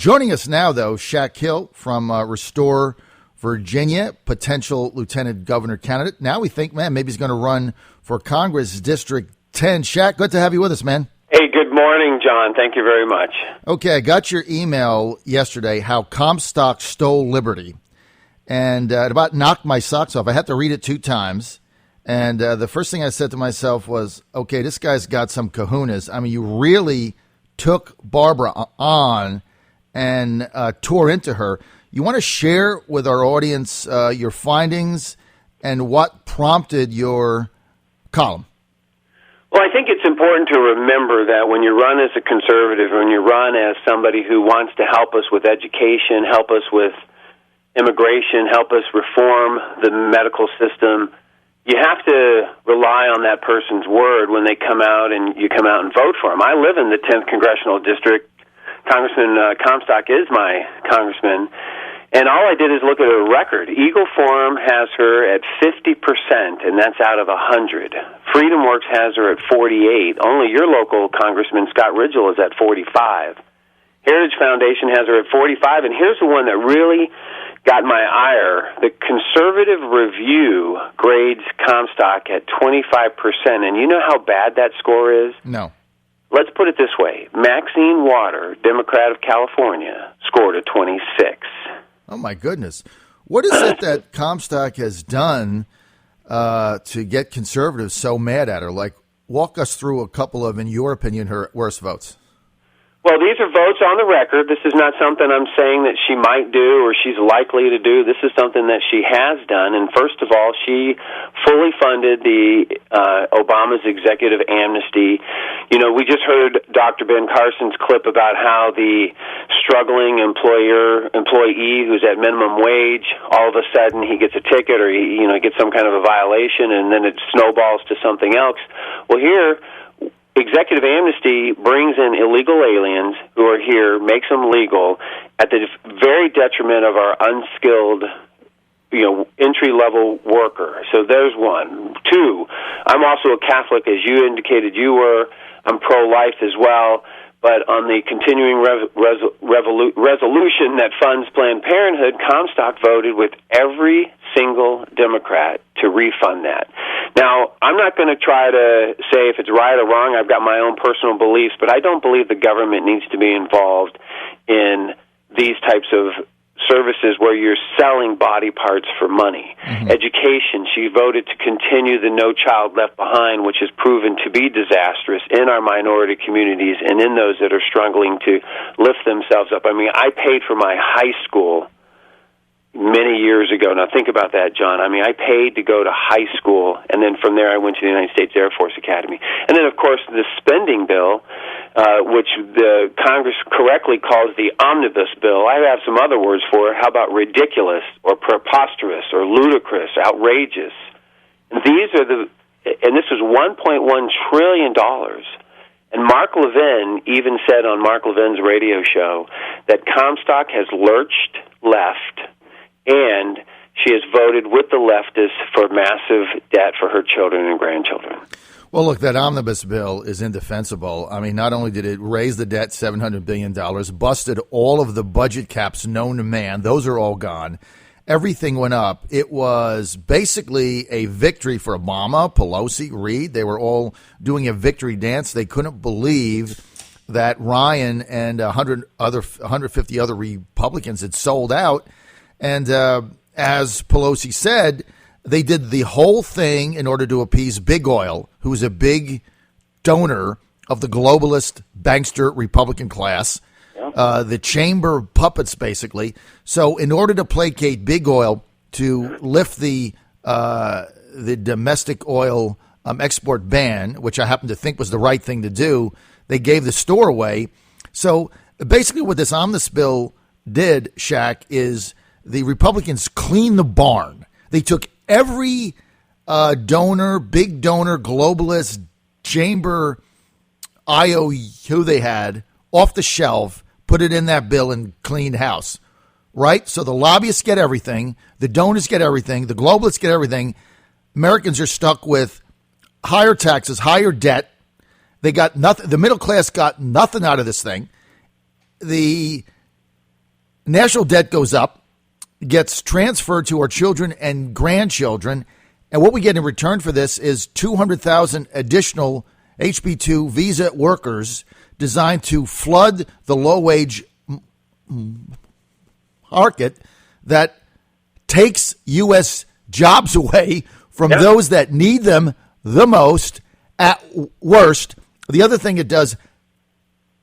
Joining us now, though, Shak Hill from Restore Virginia, potential lieutenant governor candidate. Now we think, man, maybe he's going to run for Congress District 10. Shak, good to have you with us, man. Hey, good morning, John. Thank you very much. Okay, I got your email yesterday, how Comstock stole liberty, and it about knocked my socks off. I had to read it 2 times, and the first thing I said to myself was, okay, this guy's got some kahunas. I mean, you really took Barbara on and tore into her. You want to share with our audience your findings and what prompted your column? Well, I think it's important to remember that when you run as a conservative, when you run as somebody who wants to help us with education, help us with immigration, help us reform the medical system, you have to rely on that person's word when they come out and you come out and vote for them. I live in the 10th Congressional District. Congressman Comstock is my congressman. And all I did is look at her record. Eagle Forum has her at 50%, and that's out of 100. Freedom Works has her at 48. Only your local congressman, Scott Ridgel, is at 45. Heritage Foundation has her at 45, and here's the one that really got my ire. The Conservative Review grades Comstock at 25%, and you know how bad that score is? No. Let's put it this way. Maxine Water, Democrat of California, scored a 26. Oh, my goodness. What is it that Comstock has done to get conservatives so mad at her? Like, walk us through a couple of, in your opinion, her worst votes. Well, these are votes on the record. This is not something I'm saying that she might do or she's likely to do. This is something that she has done. And first of all, she fully funded the Obama's executive amnesty. You know, we just heard Dr. Ben Carson's clip about how the struggling employee who's at minimum wage, all of a sudden he gets a ticket or he gets some kind of a violation, and then it snowballs to something else. Well, here, executive amnesty brings in illegal aliens who are here, makes them legal at the very detriment of our unskilled, entry-level worker. So there's one. 2, I'm also a Catholic, as you indicated you were. I'm pro-life as well. But on the continuing resolution that funds Planned Parenthood, Comstock voted with every single Democrat to refund that. Now, I'm not going to try to say if it's right or wrong. I've got my own personal beliefs, but I don't believe the government needs to be involved in these types of services where you're selling body parts for money. Mm-hmm. Education, she voted to continue the No Child Left Behind, which has proven to be disastrous in our minority communities and in those that are struggling to lift themselves up. I mean, I paid for my high school many years ago. Now, think about that, John. I mean, I paid to go to high school, and then from there I went to the United States Air Force Academy. And then, of course, the spending bill, which the Congress correctly calls the omnibus bill. I have some other words for it. How about ridiculous or preposterous or ludicrous, outrageous? And this was $1.1 trillion. And Mark Levin even said on Mark Levin's radio show that Comstock has lurched left, and she has voted with the leftists for massive debt for her children and grandchildren. Well, look, that omnibus bill is indefensible. I mean, not only did it raise the debt $700 billion, busted all of the budget caps known to man. Those are all gone. Everything went up. It was basically a victory for Obama, Pelosi, Reid. They were all doing a victory dance. They couldn't believe that Ryan and 150 other Republicans had sold out. And as Pelosi said, they did the whole thing in order to appease Big Oil, who is a big donor of the globalist bankster Republican class, the chamber puppets, basically. So in order to placate Big Oil to lift the domestic oil export ban, which I happen to think was the right thing to do, they gave the store away. So basically what this omnibus bill did, Shak, is the Republicans cleaned the barn. They took every donor, big donor, globalist, chamber, IOU they had off the shelf, put it in that bill and cleaned house, right? So the lobbyists get everything, the donors get everything, the globalists get everything. Americans are stuck with higher taxes, higher debt. They got nothing. The middle class got nothing out of this thing. The national debt goes up, gets transferred to our children and grandchildren, and what we get in return for this is 200,000 additional HB2 visa workers designed to flood the low-wage market that takes U.S. jobs away from those that need them the most at worst. The other thing it does,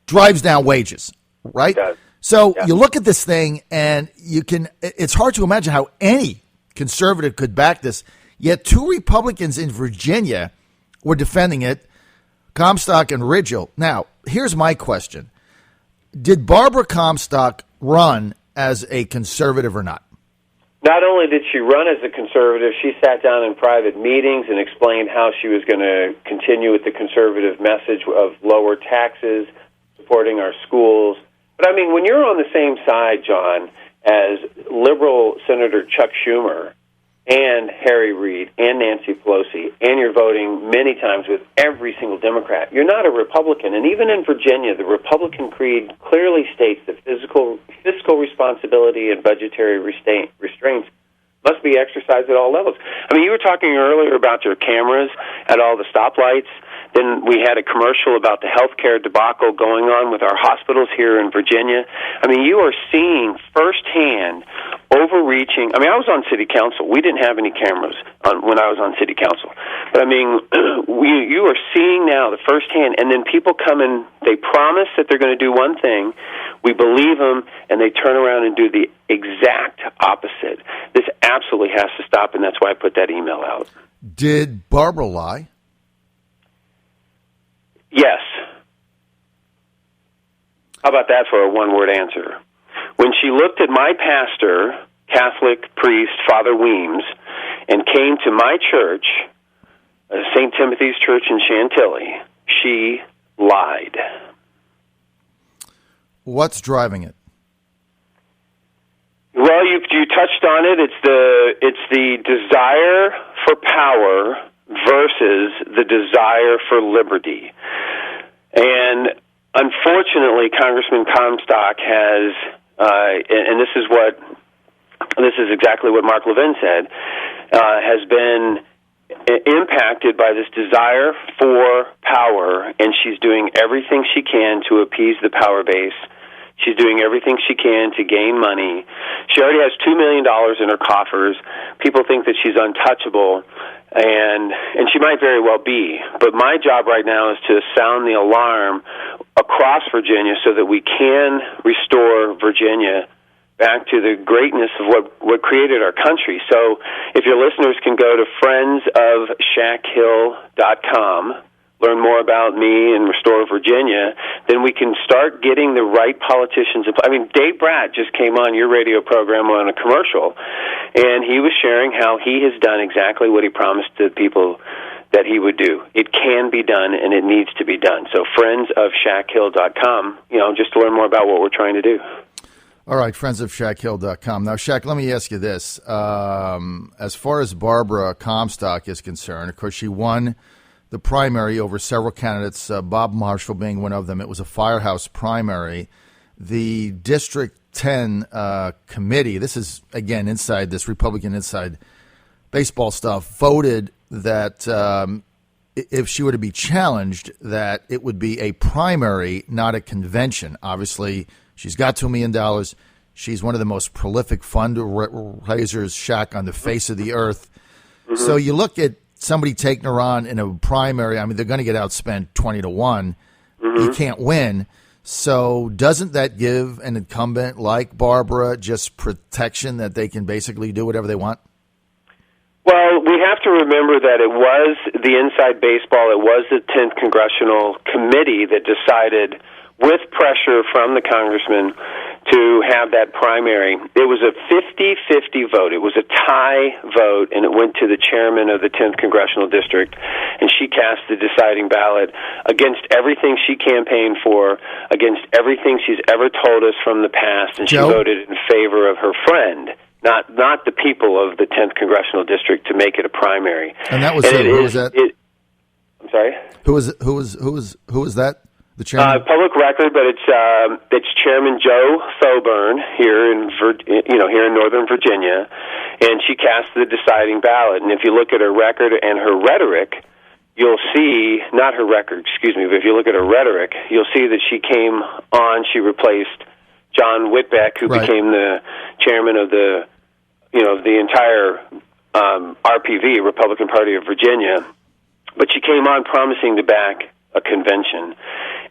drives down wages, right? So you look at this thing and it's hard to imagine how any conservative could back this. Yet two Republicans in Virginia were defending it, Comstock and Ridgell. Now, here's my question. Did Barbara Comstock run as a conservative or not? Not only did she run as a conservative, she sat down in private meetings and explained how she was going to continue with the conservative message of lower taxes, supporting our schools. But, I mean, when you're on the same side, John, as liberal Senator Chuck Schumer and Harry Reid and Nancy Pelosi, and you're voting many times with every single Democrat, you're not a Republican. And even in Virginia, the Republican creed clearly states that fiscal responsibility and budgetary restraints must be exercised at all levels. I mean, you were talking earlier about your cameras at all the stoplights. Then we had a commercial about the healthcare debacle going on with our hospitals here in Virginia. I mean, you are seeing firsthand overreaching. I mean, I was on city council. We didn't have any cameras when I was on city council. But, I mean, you are seeing now the firsthand, and then people come in, they promise that they're going to do one thing, we believe them, and they turn around and do the exact opposite. This absolutely has to stop, and that's why I put that email out. Did Barbara lie? Yes. How about that for a one-word answer? When she looked at my pastor, Catholic priest, Father Weems, and came to my church, St. Timothy's Church in Chantilly, she lied. What's driving it? Well, you touched on it. It's the desire for power versus the desire for liberty. And unfortunately, Congressman Comstock has, and this is exactly what Mark Levin said, has been impacted by this desire for power, and she's doing everything she can to appease the power base. She's doing everything she can to gain money. She already has $2 million in her coffers. People think that she's untouchable, and she might very well be. But my job right now is to sound the alarm across Virginia so that we can restore Virginia back to the greatness of what created our country. So if your listeners can go to friendsofshakhill.com, learn more about me and restore Virginia, then we can start getting the right politicians. I mean, Dave Bratt just came on your radio program on a commercial, and he was sharing how he has done exactly what he promised to people that he would do. It can be done, and it needs to be done. So friendsofshakhill.com, just to learn more about what we're trying to do. All right, friendsofshakhill.com. Now, Shak, let me ask you this. As far as Barbara Comstock is concerned, of course, she won the primary over several candidates, Bob Marshall being one of them. It was a firehouse primary. The District 10 committee, this is, again, inside this Republican inside baseball stuff, voted that if she were to be challenged, that it would be a primary, not a convention. Obviously, she's got $2 million. She's one of the most prolific fundraisers, Shak, on the face of the earth. Mm-hmm. So you look at somebody taking her on in a primary, I mean, they're going to get outspent 20-1. Mm-hmm. You can't win. So doesn't that give an incumbent like Barbara just protection that they can basically do whatever they want? Well, we have to remember that it was the inside baseball, it was the 10th Congressional Committee that decided, with pressure from the congressman, to have that primary. It was a 50-50 vote. It was a tie vote, and it went to the chairman of the 10th Congressional District, and she cast the deciding ballot against everything she campaigned for, against everything she's ever told us from the past, and Joe? She voted in favor of her friend, not the people of the 10th Congressional District, to make it a primary. And that was who? Who was that? I'm sorry? Who was that? the chairman? Public record, but it's Chairman Joe Thoburn here in Northern Virginia, and she cast the deciding ballot. And if you look at her record and her rhetoric, you'll see, not her record, excuse me, but if you look at her rhetoric, you'll see that she came on, she replaced John Whitbeck, who became the chairman of the entire RPV, Republican Party of Virginia. But she came on promising to back a convention.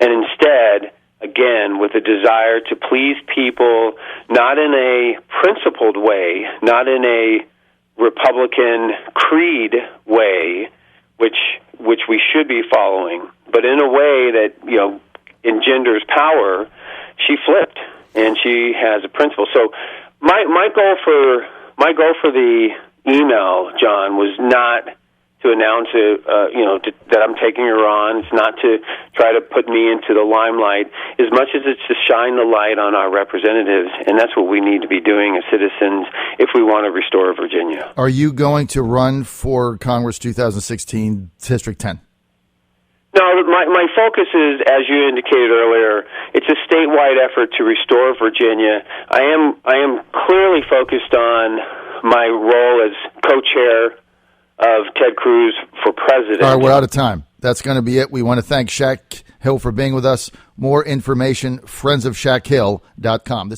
And instead, again, with a desire to please people, not in a principled way, not in a Republican creed way, which we should be following, but in a way that, engenders power, she flipped, and she has a principle. So my goal for the email, John, was not to announce that I'm taking her on. It's not to try to put me into the limelight, as much as it's to shine the light on our representatives, and that's what we need to be doing as citizens if we want to restore Virginia. Are you going to run for Congress 2016 District 10? No, my focus is, as you indicated earlier, it's a statewide effort to restore Virginia. I am clearly focused on my role as co-chair of Ted Cruz for president. All right, we're out of time. That's going to be it. We want to thank Shak Hill for being with us. More information, friendsofshakhill.com.